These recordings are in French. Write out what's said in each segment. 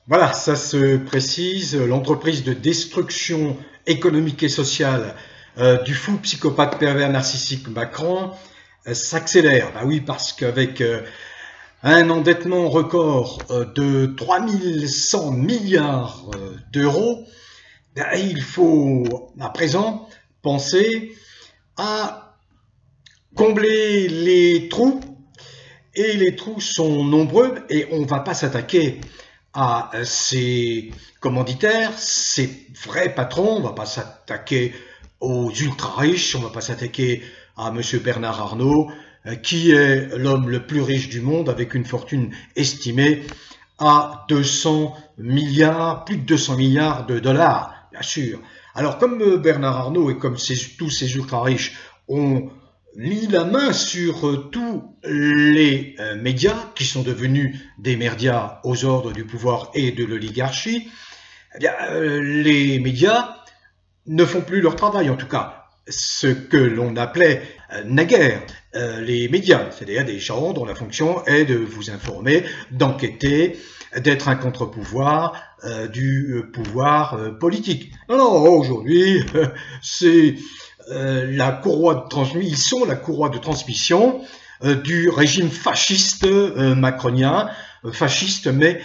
Voilà, ça se précise, l'entreprise de destruction économique et sociale du fou psychopathe pervers narcissique Macron s'accélère. Bah oui, parce qu'avec un endettement record de 3100 milliards d'euros, bah, il faut à présent penser à combler les trous. Et les trous sont nombreux et on ne va pas s'attaquer à ces commanditaires, ces vrais patrons, on ne va pas s'attaquer aux ultra-riches, on ne va pas s'attaquer à M. Bernard Arnault, qui est l'homme le plus riche du monde avec une fortune estimée à 200 milliards, plus de 200 milliards de dollars, bien sûr. Alors comme Bernard Arnault et comme tous ces ultra-riches ont mis la main sur tous les médias qui sont devenus des merdias aux ordres du pouvoir et de l'oligarchie, eh bien, les médias ne font plus leur travail, en tout cas ce que l'on appelait naguère les médias, c'est-à-dire des gens dont la fonction est de vous informer, d'enquêter, d'être un contre-pouvoir du pouvoir politique. Non, non, aujourd'hui, c'est la courroie de transmission, ils sont la courroie de transmission du régime fasciste macronien, fasciste mais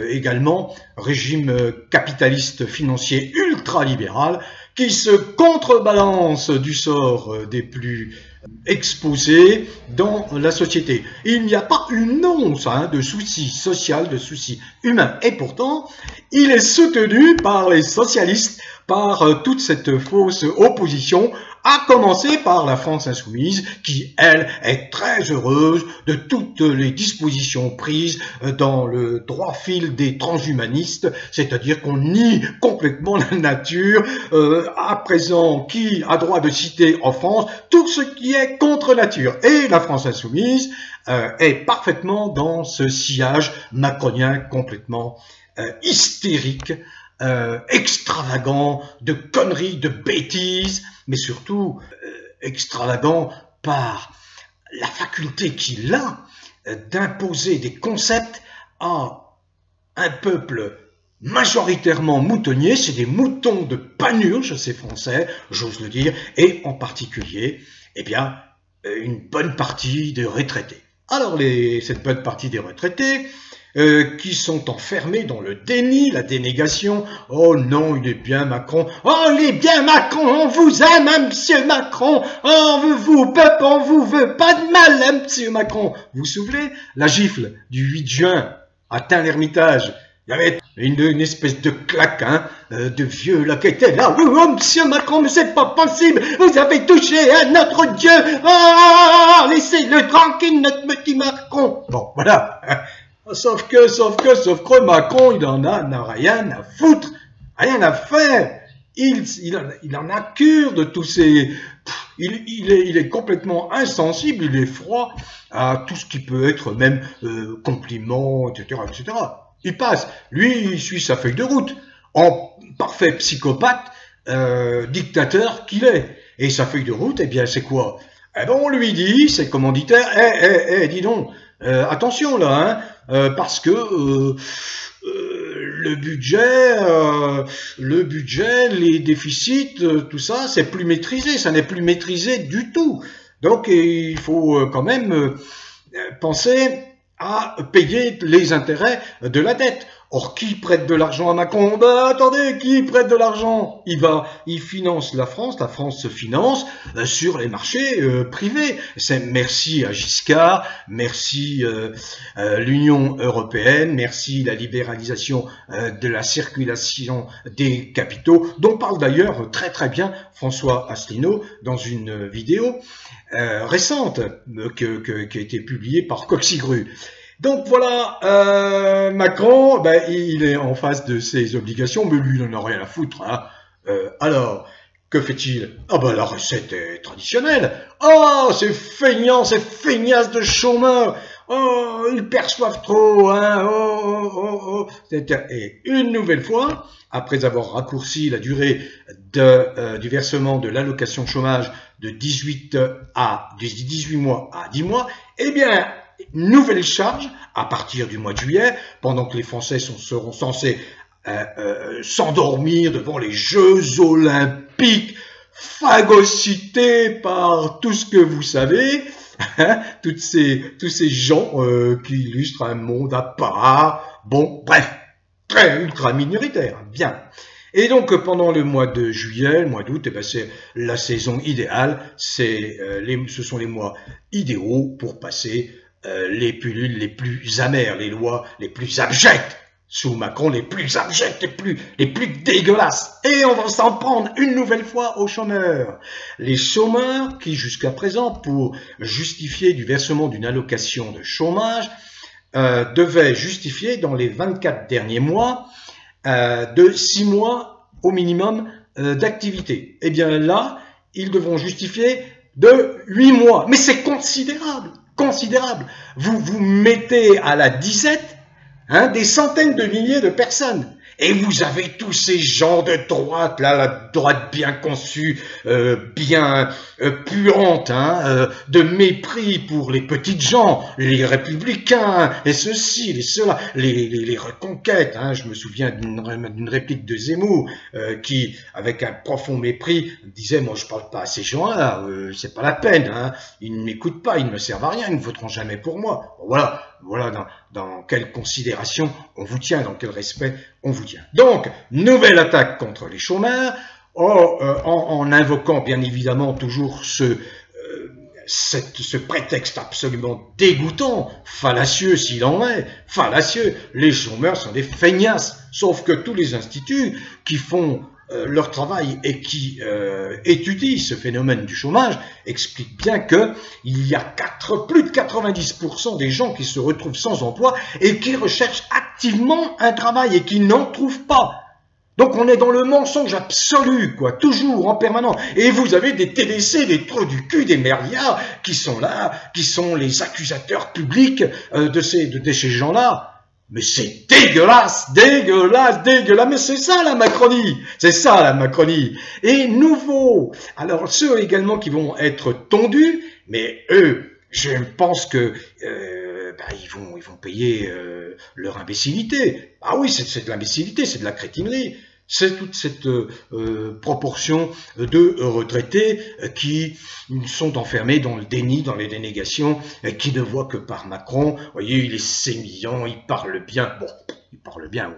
également régime capitaliste financier ultra-libéral qui se contrebalance du sort des plus exposés dans la société. Il n'y a pas une once de souci social, de souci humain. Et pourtant, il est soutenu par les socialistes, par toute cette fausse opposition, à commencer par la France insoumise, qui, elle, est très heureuse de toutes les dispositions prises dans le droit fil des transhumanistes, c'est-à-dire qu'on nie complètement la nature, à présent, qui a droit de citer en France tout ce qui est contre nature. Et la France insoumise est parfaitement dans ce sillage macronien complètement hystérique, extravagant, de conneries, de bêtises, mais surtout extravagant par la faculté qu'il a d'imposer des concepts à un peuple majoritairement moutonnier, c'est des moutons de panurge, ces Français, j'ose le dire, et en particulier, eh bien, une bonne partie des retraités. Alors, cette bonne partie des retraités, qui sont enfermés dans le déni, la dénégation. Oh non, il est bien Macron. Oh, il est bien Macron, on vous aime, hein, monsieur Macron. Oh, on veut vous, peuple, on vous veut pas de mal, hein, monsieur Macron. Vous vous souvenez, la gifle du 8 juin à Tain-l'Hermitage? Il y avait une espèce de claque, hein, de vieux là qui était là. Oh, monsieur Macron, mais c'est pas possible. Vous avez touché à notre Dieu. Oh, laissez-le tranquille, notre petit Macron. Bon, voilà. Sauf que Macron, il n'a rien à foutre, rien à faire. Il en a cure de tous ces... Il est complètement insensible, il est froid à tout ce qui peut être même compliment, etc., etc. Il passe. Lui, il suit sa feuille de route, en parfait psychopathe, dictateur qu'il est. Et sa feuille de route, eh bien, c'est quoi? Eh ben, on lui dit, ses commanditaires, dis donc, attention là, hein, parce que le budget, les déficits, tout ça, c'est plus maîtrisé, ça n'est plus maîtrisé du tout. Donc il faut quand même penser à payer les intérêts de la dette. Or, qui prête de l'argent à Macron? Ben, attendez, qui prête de l'argent? Il finance la France se finance sur les marchés privés. C'est merci à Giscard, merci l'Union européenne, merci la libéralisation de la circulation des capitaux, dont parle d'ailleurs très très bien François Asselineau dans une vidéo récente qui a été publiée par Coxigru. Donc voilà, Macron, ben, il est en face de ses obligations, mais lui, il n'en a rien à foutre. Hein. Alors, que fait-il? Ah ben la recette est traditionnelle. Oh, ces feignants, ces feignasses de chômeurs. Oh, ils perçoivent trop. Hein. Et une nouvelle fois, après avoir raccourci la durée du versement de l'allocation chômage de 18 mois à 10 mois, eh bien, nouvelle charge à partir du mois de juillet, pendant que les Français seront censés s'endormir devant les Jeux Olympiques, phagocytés par tout ce que vous savez, hein, tous ces gens qui illustrent un monde à part. Bon, bref, très ultra minoritaire, bien. Et donc pendant le mois de juillet, le mois d'août, eh ben, c'est la saison idéale, ce sont les mois idéaux pour passer les pilules les plus amères, les lois les plus abjectes. Sous Macron, les plus abjects, les plus dégueulasses. Et on va s'en prendre une nouvelle fois aux chômeurs. Les chômeurs qui, jusqu'à présent, pour justifier du versement d'une allocation de chômage, devaient justifier dans les 24 derniers mois de 6 mois au minimum d'activité. Eh bien là, ils devront justifier de 8 mois. Mais c'est considérable, considérable. Vous mettez à la disette des centaines de milliers de personnes. Et vous avez tous ces gens de droite, là, la droite bien conçue, bien puante, de mépris pour les petites gens, les républicains, et ceci, et cela, les reconquêtes. Je me souviens d'une réplique de Zemmour qui, avec un profond mépris, disait « Moi, je parle pas à ces gens-là, c'est pas la peine, ils ne m'écoutent pas, ils ne me servent à rien, ils ne voteront jamais pour moi. » Voilà dans quelle considération on vous tient, dans quel respect on vous tient. Donc, nouvelle attaque contre les chômeurs, en invoquant bien évidemment toujours ce prétexte absolument dégoûtant, fallacieux s'il en est, fallacieux. Les chômeurs sont des feignasses, sauf que tous les instituts qui font leur travail et qui étudient ce phénomène du chômage expliquent bien que il y a plus de 90% des gens qui se retrouvent sans emploi et qui recherchent activement un travail et qui n'en trouvent pas. Donc on est dans le mensonge absolu, quoi, toujours, en permanence. Et vous avez des TDC, des trous du cul, des merdiards qui sont là, qui sont les accusateurs publics de ces gens-là. Mais c'est dégueulasse, dégueulasse, dégueulasse, mais c'est ça la Macronie, c'est ça la Macronie. Et nouveau, alors ceux également qui vont être tondus, mais eux, je pense que ils vont payer leur imbécilité. Ah oui, c'est de l'imbécilité, c'est de la crétinerie. C'est toute cette proportion de retraités qui sont enfermés dans le déni, dans les dénégations, qui ne voient que par Macron. Vous voyez, il est sémillant, il parle bien. Bon, il parle bien,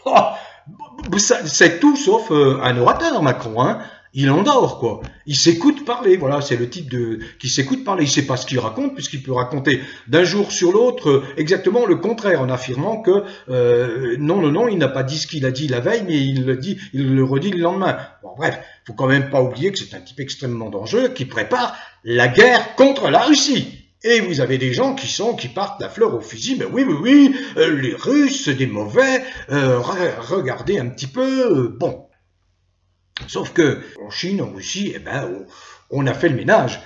ouais. C'est tout sauf un orateur, Macron, Il endort, quoi. Il s'écoute parler, voilà, c'est le type qui s'écoute parler. Il sait pas ce qu'il raconte, puisqu'il peut raconter d'un jour sur l'autre exactement le contraire, en affirmant que non, il n'a pas dit ce qu'il a dit la veille, mais il le redit le lendemain. Bon, bref, faut quand même pas oublier que c'est un type extrêmement dangereux qui prépare la guerre contre la Russie. Et vous avez des gens qui partent la fleur au fusil, mais oui, les Russes, c'est des mauvais, regardez un petit peu, bon. Sauf que en Chine, en Russie, on a fait le ménage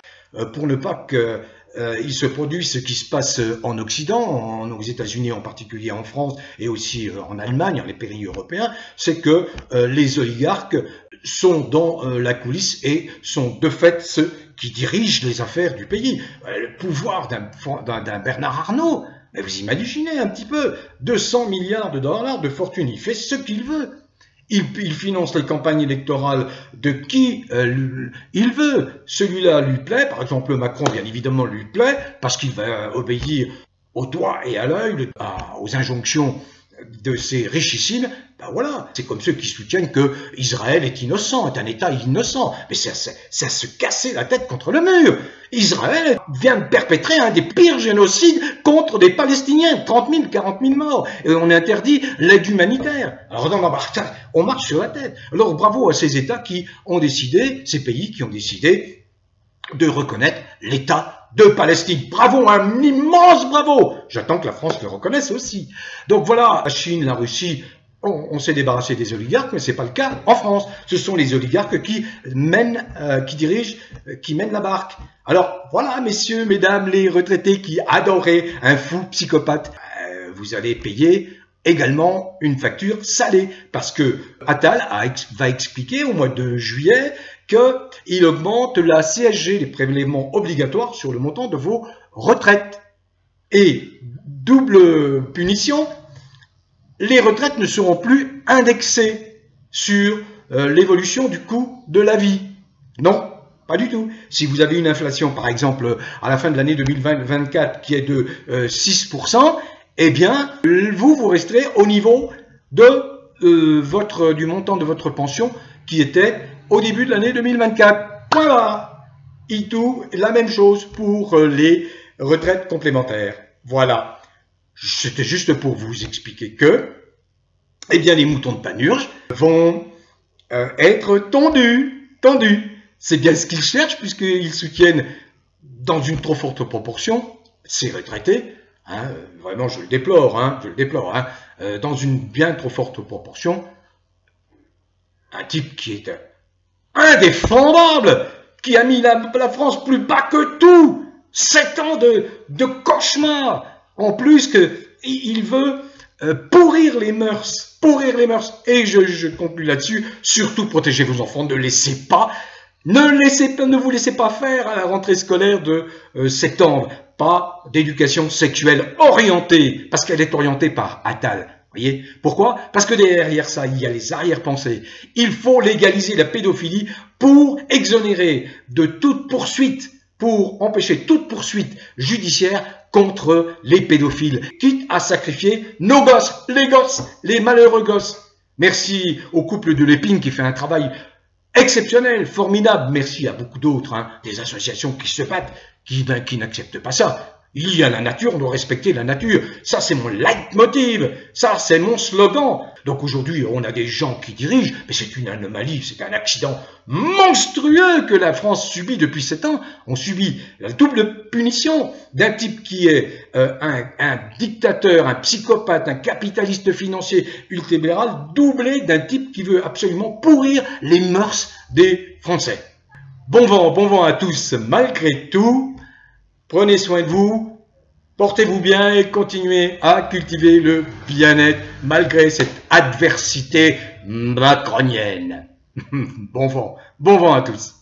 pour ne pas qu'il se produise ce qui se passe en Occident, aux États-Unis en particulier, en France et aussi en Allemagne, dans les pays européens, c'est que les oligarques sont dans la coulisse et sont de fait ceux qui dirigent les affaires du pays. Le pouvoir d'un Bernard Arnault, mais vous imaginez un petit peu, 200 milliards de dollars de fortune, il fait ce qu'il veut. Il finance les campagnes électorales de qui il veut. Celui-là lui plaît, par exemple Macron bien évidemment lui plaît, parce qu'il va obéir au doigt et à l'œil aux injonctions de ces richissimes. Ben voilà, c'est comme ceux qui soutiennent que Israël est innocent, est un État innocent. Mais c'est à se casser la tête contre le mur. Israël vient de perpétrer un des pires génocides contre des Palestiniens, 30 000, 40 000 morts. Et on interdit l'aide humanitaire. Alors on marche sur la tête. Alors bravo à ces États qui ont décidé, ces pays qui ont décidé de reconnaître l'État de Palestine. Bravo, un immense bravo. J'attends que la France le reconnaisse aussi. Donc voilà, la Chine, la Russie, on s'est débarrassé des oligarques, mais c'est pas le cas en France. Ce sont les oligarques qui mènent la barque. Alors voilà, messieurs, mesdames, les retraités qui adoraient un fou psychopathe, vous allez payer également une facture salée, parce que Attal va expliquer au mois de juillet qu'il augmente la CSG, les prélèvements obligatoires sur le montant de vos retraites. Et double punition, les retraites ne seront plus indexées sur l'évolution du coût de la vie. Non, pas du tout. Si vous avez une inflation, par exemple, à la fin de l'année 2024 qui est de 6%, eh bien, vous resterez au niveau de du montant de votre pension qui était au début de l'année 2024. Voilà. Et tout, la même chose pour les retraites complémentaires. Voilà. C'était juste pour vous expliquer que, eh bien, les moutons de Panurge vont être tendus. C'est bien ce qu'ils cherchent, puisqu'ils soutiennent dans une trop forte proportion ces retraités. Hein, vraiment, je le déplore. Dans une bien trop forte proportion, un type qui est indéfendable, qui a mis la France plus bas que tout. 7 ans de cauchemar. En plus qu'il veut pourrir les mœurs. Et je conclue là-dessus. Surtout, protégez vos enfants. Ne vous laissez pas faire à la rentrée scolaire de septembre. Pas d'éducation sexuelle orientée. Parce qu'elle est orientée par Attal. Voyez? Pourquoi? Parce que derrière ça, il y a les arrière-pensées. Il faut légaliser la pédophilie pour exonérer de toute poursuite, pour empêcher toute poursuite judiciaire contre les pédophiles, quitte à sacrifier nos gosses, les malheureux gosses. Merci au couple de Lépine qui fait un travail exceptionnel, formidable. Merci à beaucoup d'autres, des associations qui se battent, qui n'acceptent pas ça. Il y a la nature, on doit respecter la nature. Ça, c'est mon leitmotiv. Ça, c'est mon slogan. Donc aujourd'hui, on a des gens qui dirigent, mais c'est une anomalie, c'est un accident monstrueux que la France subit depuis 7 ans. On subit la double punition d'un type qui est un dictateur, un psychopathe, un capitaliste financier ultralibéral, doublé d'un type qui veut absolument pourrir les mœurs des Français. Bon vent à tous malgré tout. Prenez soin de vous, portez-vous bien et continuez à cultiver le bien-être malgré cette adversité macronienne. Bon vent à tous.